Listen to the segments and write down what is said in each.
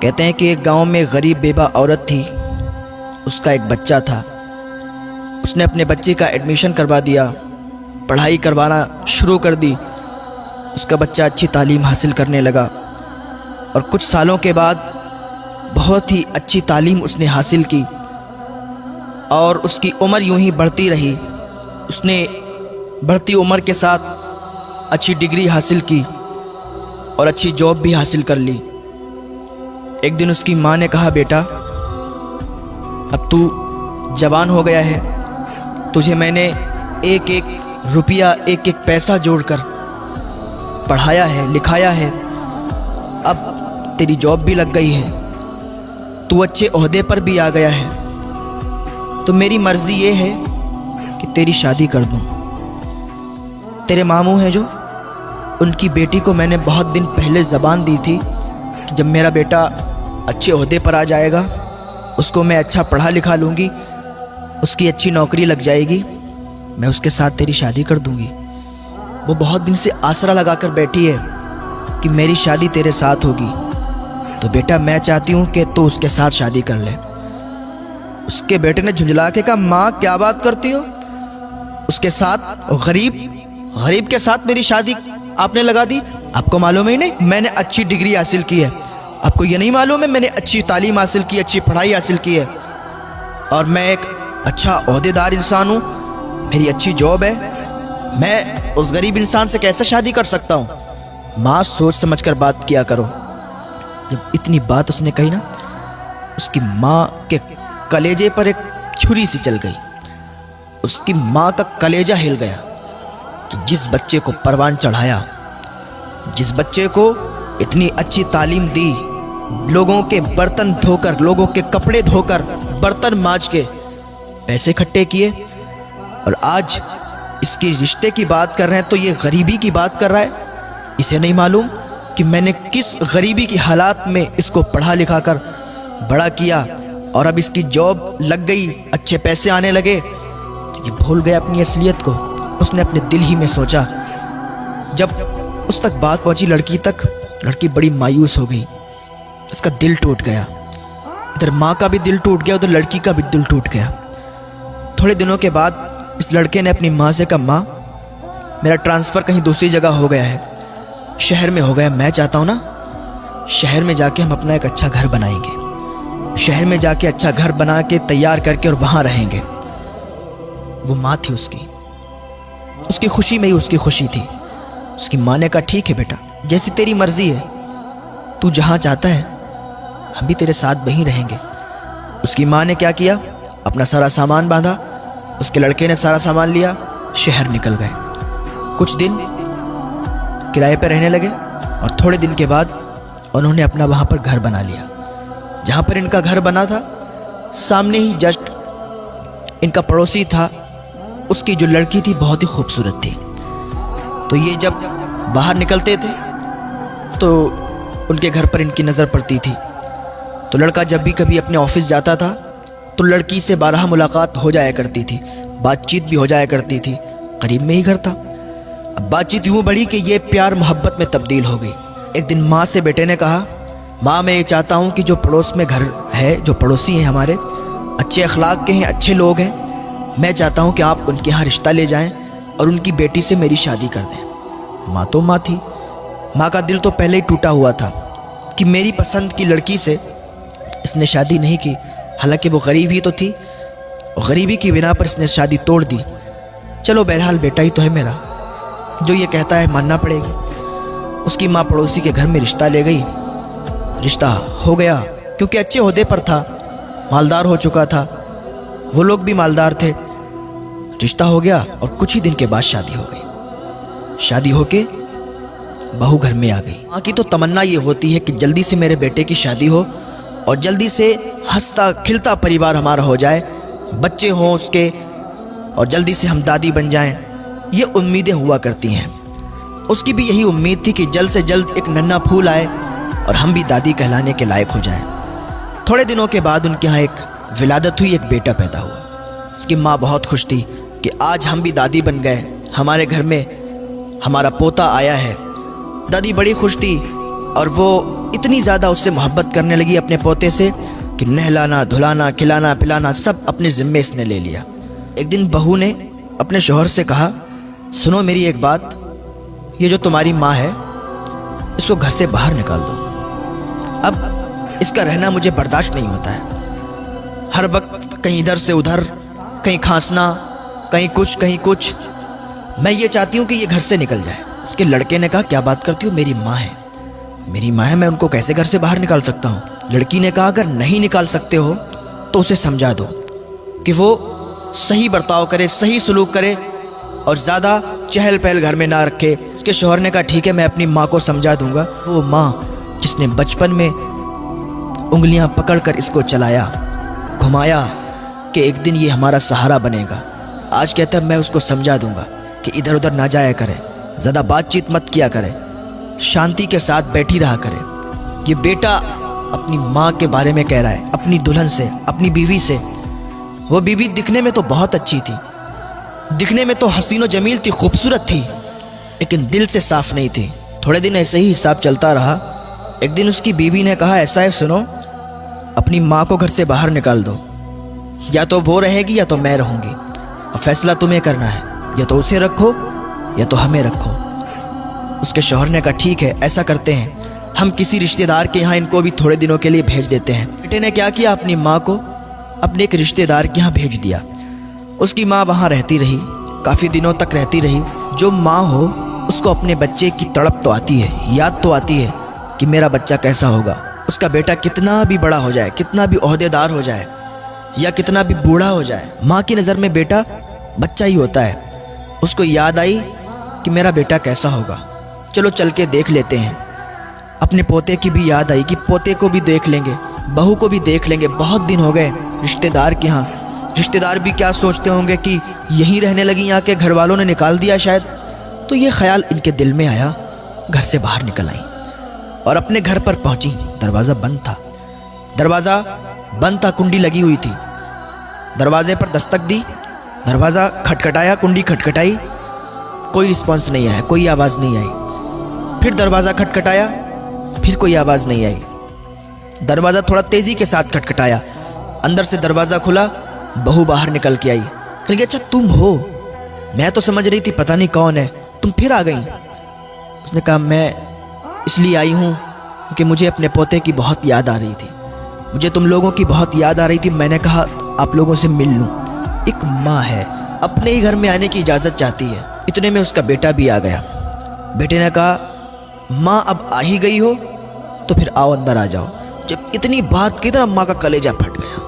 کہتے ہیں کہ ایک گاؤں میں غریب بیوہ عورت تھی، اس کا ایک بچہ تھا۔ اس نے اپنے بچے کا ایڈمیشن کروا دیا، پڑھائی کروانا شروع کر دی۔ اس کا بچہ اچھی تعلیم حاصل کرنے لگا اور کچھ سالوں کے بعد بہت ہی اچھی تعلیم اس نے حاصل کی اور اس کی عمر یوں ہی بڑھتی رہی۔ اس نے بڑھتی عمر کے ساتھ اچھی ڈگری حاصل کی اور اچھی جاب بھی حاصل کر لی۔ ایک دن اس کی ماں نے کہا، بیٹا اب تو جوان ہو گیا ہے، تجھے میں نے ایک ایک روپیہ ایک ایک پیسہ جوڑ کر پڑھایا ہے، لکھایا ہے، اب تیری جاب بھی لگ گئی ہے، تو اچھے عہدے پر بھی آ گیا ہے، تو میری مرضی یہ ہے کہ تیری شادی کر دوں۔ تیرے ماموں ہیں جو، ان کی بیٹی کو میں نے بہت دن پہلے زبان دی تھی کہ جب میرا بیٹا اچھے عہدے پر آ جائے گا، اس کو میں اچھا پڑھا لکھا لوں گی، اس کی اچھی نوکری لگ جائے گی، میں اس کے ساتھ تیری شادی کر دوں گی۔ وہ بہت دن سے آسرا لگا کر بیٹھی ہے کہ میری شادی تیرے ساتھ ہوگی، تو بیٹا میں چاہتی ہوں کہ تو اس کے ساتھ شادی کر لے۔ اس کے بیٹے نے جھنجھلا کے کہا، ماں کیا بات کرتی ہو؟ اس کے ساتھ غریب کے ساتھ میری شادی آپ نے لگا دی؟ آپ کو معلوم ہی نہیں میں نے اچھی ڈگری حاصل کی ہے؟ آپ کو یہ نہیں معلوم ہے میں نے اچھی تعلیم حاصل کی، اچھی پڑھائی حاصل کی ہے، اور میں ایک اچھا عہدے دار انسان ہوں، میری اچھی جاب ہے، میں اس غریب انسان سے کیسے شادی کر سکتا ہوں؟ ماں سوچ سمجھ کر بات کیا کرو۔ جب اتنی بات اس نے کہی نا، اس کی ماں کے کلیجے پر ایک چھری سی چل گئی۔ اس کی ماں کا کلیجہ ہل گیا کہ جس بچے کو پروان چڑھایا، جس بچے کو اتنی اچھی تعلیم دی، لوگوں کے برتن دھو کر، لوگوں کے کپڑے دھو کر، برتن مانج کے پیسے اکٹھے کیے، اور آج اس کی رشتے کی بات کر رہے ہیں تو یہ غریبی کی بات کر رہا ہے۔ اسے نہیں معلوم کہ میں نے کس غریبی کی حالات میں اس کو پڑھا لکھا کر بڑا کیا، اور اب اس کی جاب لگ گئی، اچھے پیسے آنے لگے، یہ بھول گیا اپنی اصلیت کو۔ اس نے اپنے دل ہی میں سوچا۔ جب اس تک بات پہنچی لڑکی تک، لڑکی بڑی مایوس ہو گئی، اس کا دل ٹوٹ گیا۔ ادھر ماں کا بھی دل ٹوٹ گیا، ادھر لڑکی کا بھی دل ٹوٹ گیا۔ تھوڑے دنوں کے بعد اس لڑکے نے اپنی ماں سے کہا، ماں میرا ٹرانسفر کہیں دوسری جگہ ہو گیا ہے، شہر میں ہو گیا، میں چاہتا ہوں نا شہر میں جا کے ہم اپنا ایک اچھا گھر بنائیں گے، شہر میں جا کے اچھا گھر بنا کے تیار کر کے اور وہاں رہیں گے۔ وہ ماں تھی اس کی خوشی میں ہی اس کی خوشی تھی۔ اس کی ماں نے کہا، ٹھیک ہے بیٹا، جیسی تیری مرضی ہے، تو جہاں چاہتا ہے ہم بھی تیرے ساتھ وہیں رہیں گے۔ اس کی ماں نے کیا کیا، اپنا سارا سامان باندھا، اس کے لڑکے نے سارا سامان لیا، شہر نکل گئے۔ کچھ دن کرائے پہ رہنے لگے، اور تھوڑے دن کے بعد انہوں نے اپنا وہاں پر گھر بنا لیا۔ جہاں پر ان کا گھر بنا تھا، سامنے ہی جسٹ ان کا پڑوسی تھا، اس کی جو لڑکی تھی بہت ہی خوبصورت تھی، تو یہ جب باہر نکلتے تھے تو ان کے گھر پر ان کی نظر پڑتی تھی۔ تو لڑکا جب بھی کبھی اپنے آفس جاتا تھا تو لڑکی سے بارہا ملاقات ہو جایا کرتی تھی، بات چیت بھی ہو جایا کرتی تھی، قریب میں ہی گھر تھا۔ اب بات چیت یوں بڑھی کہ یہ پیار محبت میں تبدیل ہو گئی۔ ایک دن ماں سے بیٹے نے کہا، ماں میں یہ چاہتا ہوں کہ جو پڑوس میں گھر ہے، جو پڑوسی ہیں ہمارے، اچھے اخلاق کے ہیں، اچھے لوگ ہیں، میں چاہتا ہوں کہ آپ ان کے ہاں رشتہ لے جائیں اور ان کی بیٹی سے میری شادی کر دیں۔ ماں تو ماں تھی، ماں کا دل تو پہلے ہی ٹوٹا ہوا تھا کہ میری پسند کی لڑکی سے اس نے شادی نہیں کی، حالانکہ وہ غریب ہی تو تھی، غریبی کی بنا پر اس نے شادی توڑ دی۔ چلو بہرحال بیٹا ہی تو ہے میرا، جو یہ کہتا ہے ماننا پڑے گی۔ اس کی ماں پڑوسی کے گھر میں رشتہ لے گئی، رشتہ ہو گیا، کیونکہ اچھے عہدے پر تھا، مالدار ہو چکا تھا، وہ لوگ بھی مالدار تھے، رشتہ ہو گیا، اور کچھ ہی دن کے بعد شادی ہو گئی۔ شادی ہو کے بہو گھر میں آ گئی۔ ماں کی تو تمنا یہ ہوتی ہے کہ جلدی سے میرے بیٹے کی شادی ہو اور جلدی سے ہنستا کھلتا پریوار ہمارا ہو جائے، بچے ہوں اس کے، اور جلدی سے ہم دادی بن جائیں۔ یہ امیدیں ہوا کرتی ہیں۔ اس کی بھی یہی امید تھی کہ جلد سے جلد ایک ننھا پھول آئے اور ہم بھی دادی کہلانے کے لائق ہو جائیں۔ تھوڑے دنوں کے بعد ان کے ہاں ایک ولادت ہوئی، ایک بیٹا پیدا ہوا۔ اس کی ماں بہت خوش تھی کہ آج ہم بھی دادی بن گئے، ہمارے گھر میں ہمارا پوتا آیا ہے۔ دادی بڑی خوش تھی اور وہ اتنی زیادہ اس سے محبت کرنے لگی اپنے پوتے سے کہ نہلانا دھلانا کھلانا پلانا سب اپنے ذمے اس نے لے لیا۔ ایک دن بہو نے اپنے شوہر سے کہا، سنو میری ایک بات، یہ جو تمہاری ماں ہے اس کو گھر سے باہر نکال دو، اب اس کا رہنا مجھے برداشت نہیں ہوتا ہے، ہر وقت کہیں ادھر سے ادھر، کہیں کھانسنا، کہیں کچھ، میں یہ چاہتی ہوں کہ یہ گھر سے نکل جائے۔ اس کے لڑکے نے کہا، کیا بات کرتی ہو، میری ماں ہے، میں ان کو کیسے گھر سے باہر نکال سکتا ہوں؟ لڑکی نے کہا، اگر نہیں نکال سکتے ہو تو اسے سمجھا دو کہ وہ صحیح برتاؤ کرے، صحیح سلوک کرے اور زیادہ چہل پہل گھر میں نہ رکھے۔ اس کے شوہر نے کہا، ٹھیک ہے میں اپنی ماں کو سمجھا دوں گا۔ وہ ماں جس نے بچپن میں انگلیاں پکڑ کر اس کو چلایا، گھمایا کہ ایک دن یہ ہمارا سہارا بنے گا، آج کہتا ہے میں اس کو سمجھا دوں گا کہ ادھر ادھر نہ جایا کرے، زیادہ بات چیت مت کیا کرے، شانتی کے ساتھ بیٹھی رہا کرے۔ یہ بیٹا اپنی ماں کے بارے میں کہہ رہا ہے، اپنی دلہن سے، اپنی بیوی سے۔ وہ بیوی دکھنے میں تو بہت اچھی تھی، دکھنے میں تو حسین و جمیل تھی، خوبصورت تھی، لیکن دل سے صاف نہیں تھی۔ تھوڑے دن ایسے ہی حساب چلتا رہا۔ ایک دن اس کی بیوی نے کہا، ایسا ہے سنو، اپنی ماں کو گھر سے باہر نکال دو، یا تو وہ رہے گی یا تو میں رہوں گی، اب فیصلہ تمہیں کرنا ہے، یا تو اسے رکھو یا تو ہمیں رکھو۔ اس کے شوہر نے کہا، ٹھیک ہے ایسا کرتے ہیں، ہم کسی رشتہ دار کے یہاں ان کو بھی تھوڑے دنوں کے لیے بھیج دیتے ہیں۔ بیٹے نے کیا کیا، اپنی ماں کو اپنے ایک رشتہ دار کے یہاں بھیج دیا۔ اس کی ماں وہاں رہتی رہی، کافی دنوں تک رہتی رہی۔ جو ماں ہو اس کو اپنے بچے کی تڑپ تو آتی ہے، یاد تو آتی ہے کہ میرا بچہ کیسا ہوگا، اس کا بیٹا کتنا بھی بڑا ہو جائے، کتنا بھی عہدیدار ہو جائے یا کتنا بھی بوڑھا ہو جائے، ماں کی نظر میں بیٹا بچہ ہی ہوتا ہے۔ اس کو یاد آئی کہ میرا بیٹا کیسا ہوگا، چلو چل کے دیکھ لیتے ہیں۔ اپنے پوتے کی بھی یاد آئی کہ پوتے کو بھی دیکھ لیں گے، بہو کو بھی دیکھ لیں گے، بہت دن ہو گئے رشتہ دار کے ہاں۔ رشتہ دار بھی کیا سوچتے ہوں گے کہ یہیں رہنے لگی، یہاں کے گھر والوں نے نکال دیا شاید۔ تو یہ خیال ان کے دل میں آیا، گھر سے باہر نکل آئیں اور اپنے گھر پر پہنچی۔ دروازہ بند تھا، دروازہ بند تھا، کنڈی لگی ہوئی تھی۔ دروازے پر دستک دی، دروازہ کھٹکھٹایا، کنڈی کھٹکھٹائی، کوئی رسپانس نہیں آیا، کوئی آواز نہیں آئی۔ پھر دروازہ کھٹکھٹایا، پھر کوئی آواز نہیں آئی۔ دروازہ تھوڑا تیزی کے ساتھ کھٹکھٹایا، اندر سے دروازہ کھلا، بہو باہر نکل کے آئی۔ کہ اچھا تم ہو، میں تو سمجھ رہی تھی پتہ نہیں کون ہے، تم پھر آ گئیں۔ اس نے کہا، میں اس لیے آئی ہوں کہ مجھے اپنے پوتے کی بہت یاد آ رہی تھی، مجھے تم لوگوں کی بہت یاد آ رہی تھی، میں نے کہا آپ لوگوں سے مل لوں۔ ایک ماں ہے، اپنے ہی گھر میں آنے کی اجازت چاہتی ہے۔ اتنے میں اس کا بیٹا بھی آ گیا۔ بیٹے نے کہا، ماں اب آ ہی گئی ہو تو پھر آؤ اندر آ جاؤ۔ جب اتنی بات کی تو ماں کا کلیجہ پھٹ گیا۔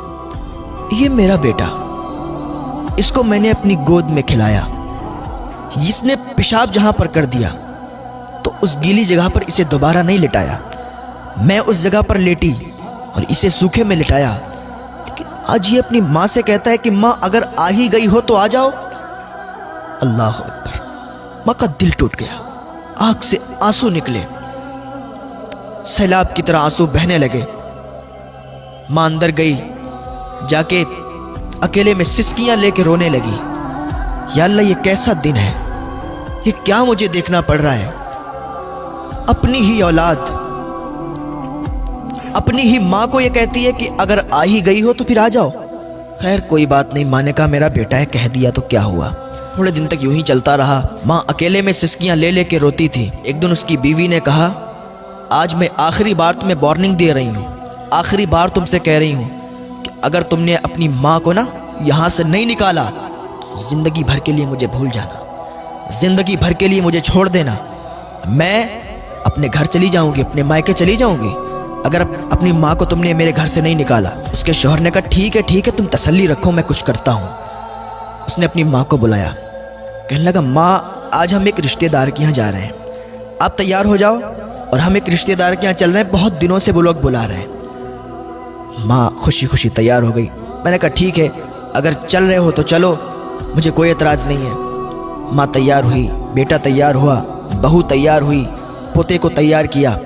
یہ میرا بیٹا، اس کو میں نے اپنی گود میں کھلایا، اس نے پیشاب جہاں پر کر دیا تو اس گیلی جگہ پر اسے دوبارہ نہیں لٹایا، میں اس جگہ پر لیٹی اور اسے سوکھے میں لٹایا، لیکن آج یہ اپنی ماں سے کہتا ہے کہ ماں اگر آ ہی گئی ہو تو آ جاؤ۔ اللہ اکبر! ماں کا دل ٹوٹ گیا، آنکھ سے آنسو نکلے، سیلاب کی طرح آنسو بہنے لگے۔ ماں اندر گئی، جا کے اکیلے میں سسکیاں لے کے رونے لگی۔ یا اللہ، یہ کیسا دن ہے، یہ کیا مجھے دیکھنا پڑ رہا ہے؟ اپنی ہی اولاد، اپنی ہی ماں کو یہ کہتی ہے کہ اگر آ ہی گئی ہو تو پھر آ جاؤ۔ خیر کوئی بات نہیں، ماں نے کہا میرا بیٹا ہے، کہہ دیا تو کیا ہوا۔ تھوڑے دن تک یوں ہی چلتا رہا، ماں اکیلے میں سسکیاں لے لے کے روتی تھی۔ ایک دن اس کی بیوی نے کہا، آج میں آخری بار تمہیں وارننگ دے رہی ہوں، آخری بار تم سے کہہ رہی ہوں کہ اگر تم نے اپنی ماں کو یہاں سے نہیں نکالا تو زندگی بھر کے لیے مجھے بھول جانا، زندگی بھر کے لیے مجھے چھوڑ دینا، میں اپنے گھر چلی جاؤں گی، اپنے مائکے چلی جاؤں گی اگر اپنی ماں کو تم نے میرے گھر سے نہیں نکالا۔ اس کے شوہر نے کہا، ٹھیک ہے تم تسلی رکھو، میں کچھ کرتا ہوں۔ اس نے اپنی ماں کو بلایا، کہنے لگا، ماں آج ہم ایک رشتہ دار کے یہاں جا رہے ہیں، آپ تیار ہو جاؤ اور ہم ایک رشتہ دار کے یہاں چل رہے ہیں، بہت دنوں سے وہ لوگ بلا رہے ہیں۔ ماں خوشی خوشی تیار ہو گئی۔ میں نے کہا، ٹھیک ہے اگر چل رہے ہو تو چلو، مجھے کوئی اعتراض نہیں ہے۔ ماں تیار ہوئی، بیٹا تیار ہوا، بہو تیار ہوئی، پوتے کو تیار کیا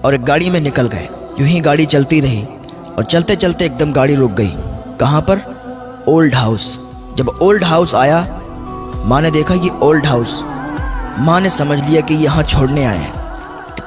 اور ایک گاڑی میں نکل گئے۔ یوں ہی گاڑی چلتی رہی اور چلتے چلتے ایک دم گاڑی رک گئی۔ کہاں پر؟ Old house. جب اولڈ ہاؤس آیا، ماں نے دیکھا یہ اولڈ ہاؤس، ماں نے سمجھ لیا کہ یہاں چھوڑنے آئے ہیں،